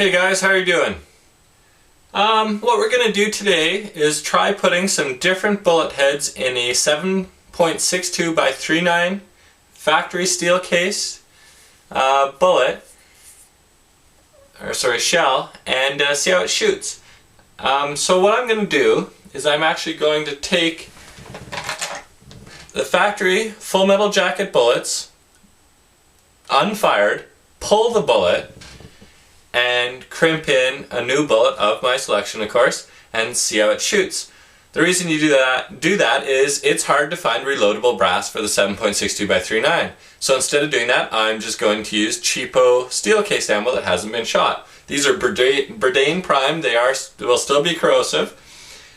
Hey guys, how are you doing? What we're going to do today is try putting some different bullet heads in a 7.62 by 39 factory steel case shell, and see how it shoots. So what I'm going to do is I'm actually going to take the factory full metal jacket bullets, unfired, pull the bullet, and crimp in a new bullet of my selection, of course, and see how it shoots. The reason you do that is it's hard to find reloadable brass for the 7.62 by 39. So instead of doing that, I'm just going to use cheapo steel case ammo that hasn't been shot. These are berdan primed. They will still be corrosive.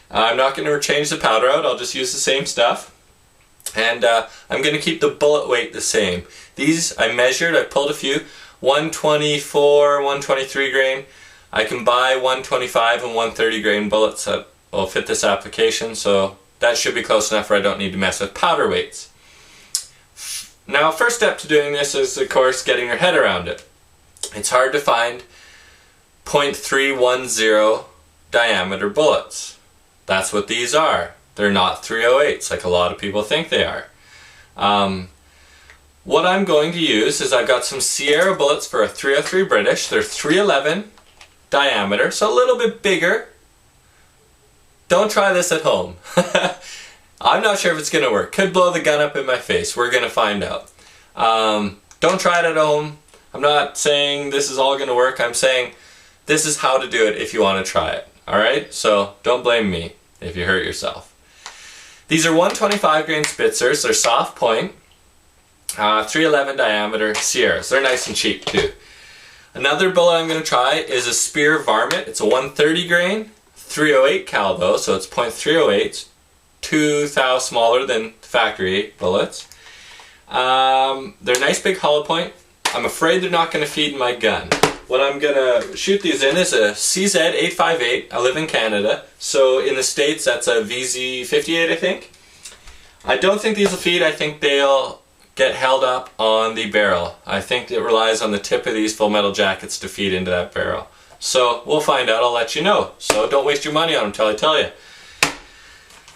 I'm not going to change the powder out. I'll just use the same stuff. And I'm going to keep the bullet weight the same. These I measured. I pulled a few. 124, 123 grain. I can buy 125 and 130 grain bullets that will fit this application, so that should be close enough where I don't need to mess with powder weights. Now, first step to doing this is, of course, getting your head around it. It's hard to find .310 diameter bullets. That's what these are. They're not 308s like a lot of people think they are. What I'm going to use is I've got some Sierra bullets for a 303 British. They're 311 diameter, so a little bit bigger. Don't try this at home. I'm not sure if it's going to work. Could blow the gun up in my face. We're going to find out. Don't try it at home. I'm not saying this is all going to work. I'm saying this is how to do it if you want to try it. Alright? So don't blame me if you hurt yourself. These are 125 grain Spitzers. They're soft point. 311 diameter Sierras. They're nice and cheap too. Another bullet I'm going to try is a speer varmint. It's a 130 grain, 308 cal though, so it's .308, 2 thou smaller than factory bullets. They're nice big hollow point. I'm afraid they're not going to feed my gun. What I'm going to shoot these in is a CZ858. I live in Canada, so in the States that's a VZ58 I think. I don't think these will feed. I think they'll get held up on the barrel. I think it relies on the tip of these full metal jackets to feed into that barrel. So we'll find out, I'll let you know. So don't waste your money on them until I tell you.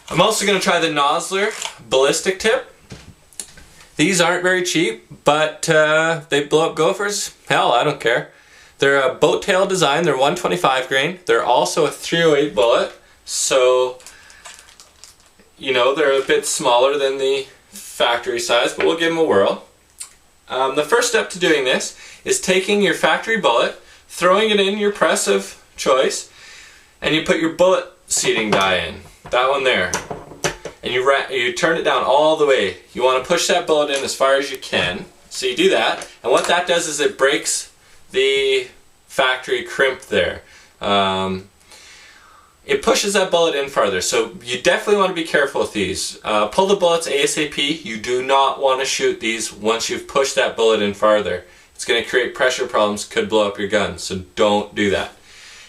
I'm also going to try the Nosler Balistic tip. These aren't very cheap, but they blow up gophers. Hell, I don't care. They're a boat tail design, they're 125 grain. They're also a 308 bullet, so you know, they're a bit smaller than the factory size, but we'll give them a whirl. The first step to doing this is taking your factory bullet, throwing it in your press of choice, and you put your bullet seating die in, that one there, and you turn it down all the way. You want to push that bullet in as far as you can, so you do that, and what that does is it breaks the factory crimp there. It pushes that bullet in farther, so you definitely want to be careful with these. Pull the bullets ASAP. You do not want to shoot these once you've pushed that bullet in farther. It's going to create pressure problems, could blow up your gun, so don't do that.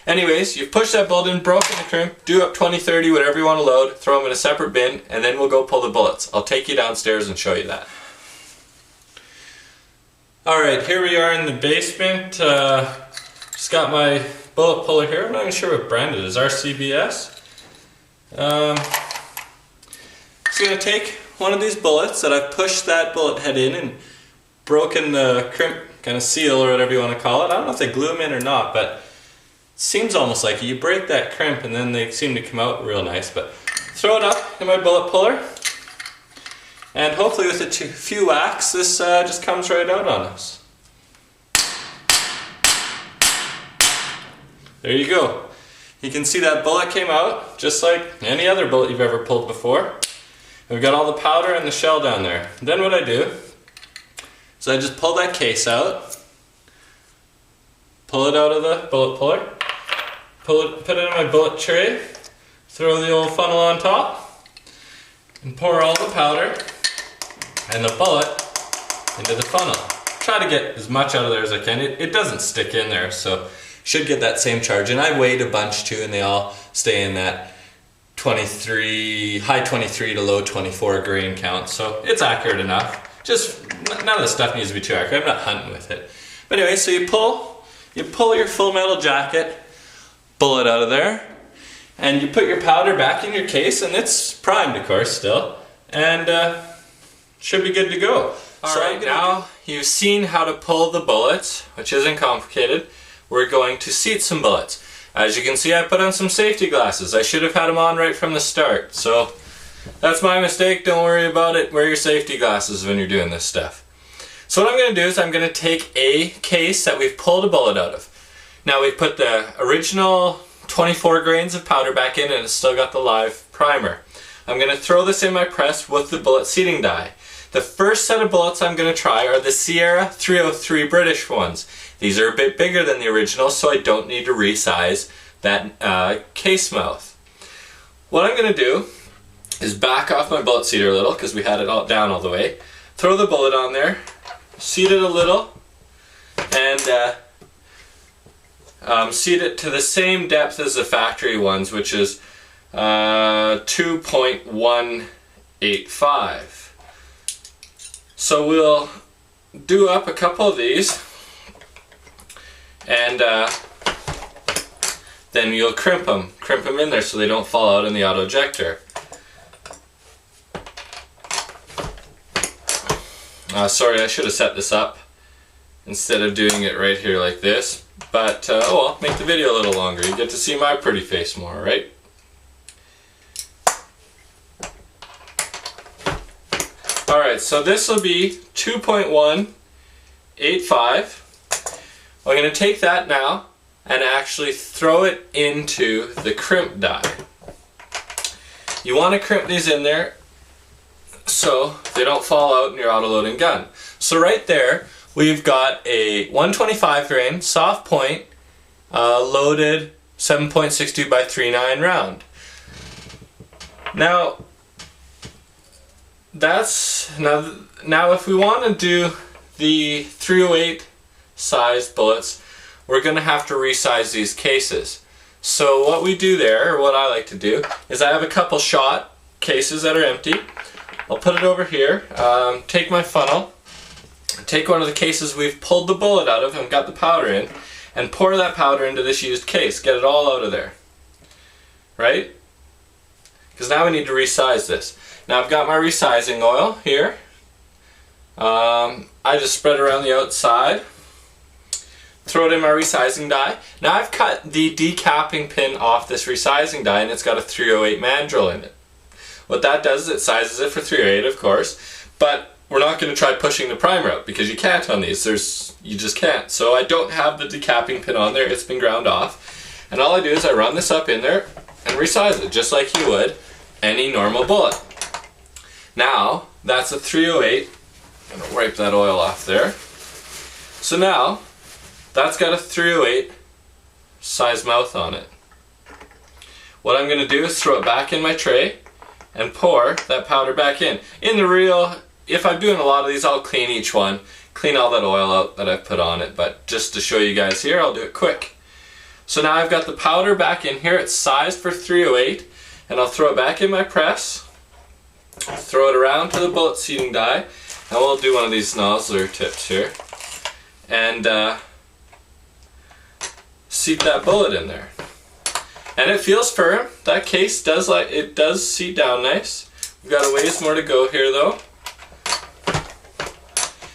Anyways, you've pushed that bullet in, broken the crimp, do up 20, 30, whatever you want to load, throw them in a separate bin, and then we'll go pull the bullets. I'll take you downstairs and show you that. Alright, here we are in the basement. Just got my bullet puller here. I'm not even sure what brand it is. RCBS. Just going to take one of these bullets that I've pushed that bullet head in and broken the crimp kind of seal or whatever you want to call it. I don't know if they glue them in or not, but it seems almost like it. You break that crimp and then they seem to come out real nice. But throw it up in my bullet puller, and hopefully with a few whacks this just comes right out on us. There you go. You can see that bullet came out just like any other bullet you've ever pulled before. And we've got all the powder and the shell down there. Then what I do is I just pull that case out, pull it out of the bullet puller, put it in my bullet tray, throw the old funnel on top, and pour all the powder and the bullet into the funnel. Try to get as much out of there as I can. It doesn't stick in there, so should get that same charge. And I weighed a bunch too, and they all stay in that high 23 to low 24 grain count, so it's accurate enough. Just none of the stuff needs to be too accurate. I'm not hunting with it. But anyway, so you you pull your full metal jacket bullet out of there, and you put your powder back in your case, and it's primed, of course, still, and should be good to go. Alright, now you've seen how to pull the bullets, which isn't complicated. We're going to seat some bullets. As you can see, I put on some safety glasses. I should have had them on right from the start, so that's my mistake. Don't worry about it. Wear your safety glasses when you're doing this stuff. So what I'm going to do is I'm going to take a case that we've pulled a bullet out of. Now we've put the original 24 grains of powder back in, and it's still got the live primer. I'm going to throw this in my press with the bullet seating die. The first set of bullets I'm going to try are the Sierra 303 British ones. These are a bit bigger than the original, so I don't need to resize that case mouth. What I'm going to do is back off my bullet seater a little, because we had it all down all the way. Throw the bullet on there, seat it a little, and seat it to the same depth as the factory ones, which is 2.185. So we'll do up a couple of these, and then you'll crimp them in there so they don't fall out in the auto ejector. Sorry, I should have set this up instead of doing it right here like this, but oh well, make the video a little longer. You get to see my pretty face more, right? Alright, so this will be 2.185. I'm going to take that now and actually throw it into the crimp die. You want to crimp these in there so they don't fall out in your auto-loading gun. So right there, we've got a 125 grain soft point loaded 7.62 by 39 round. Now if we want to do the 308 size bullets, we're going to have to resize these cases. So what we do there, or what I like to do, is I have a couple shot cases that are empty. I'll put it over here, take my funnel, take one of the cases we've pulled the bullet out of and got the powder in, and pour that powder into this used case. Get it all out of there. Right? Because now we need to resize this. Now I've got my resizing oil here. I just spread it around the outside. Throw it in my resizing die. Now I've cut the decapping pin off this resizing die, and it's got a 308 mandrel in it. What that does is it sizes it for 308, of course, but we're not going to try pushing the primer out because you can't on these. You just can't. So I don't have the decapping pin on there. It's been ground off. And all I do is I run this up in there and resize it just like you would any normal bullet. Now, that's a 308. I'm going to wipe that oil off there. So now, that's got a 308 size mouth on it. What I'm going to do is throw it back in my tray and pour that powder back in. In the real, if I'm doing a lot of these, I'll clean each one, clean all that oil out that I've put on it, but just to show you guys here, I'll do it quick. So now I've got the powder back in here, it's sized for 308, and I'll throw it back in my press, throw it around to the bullet seating die, and we'll do one of these Nosler tips here, and seat that bullet in there. And it feels firm. That case does seat down nice. We've got a ways more to go here though.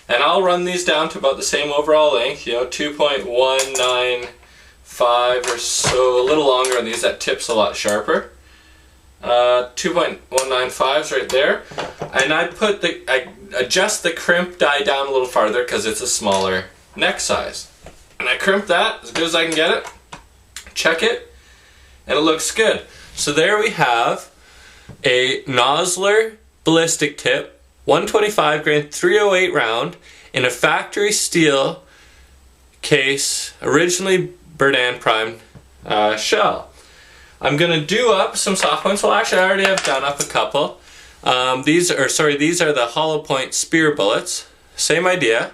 And I'll run these down to about the same overall length, 2.195 or so, a little longer on these. That tip's a lot sharper. 2.195's right there. And I adjust the crimp die down a little farther because it's a smaller neck size. And I crimp that as good as I can get it. Check it. And it looks good. So there we have a Nosler Balistic tip, 125 grain 308 round in a factory steel case, originally berdan primed shell. I'm going to do up some soft points. Well, actually I already have done up a couple. These are the hollow point spear bullets. Same idea.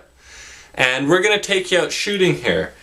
And we're going to take you out shooting here.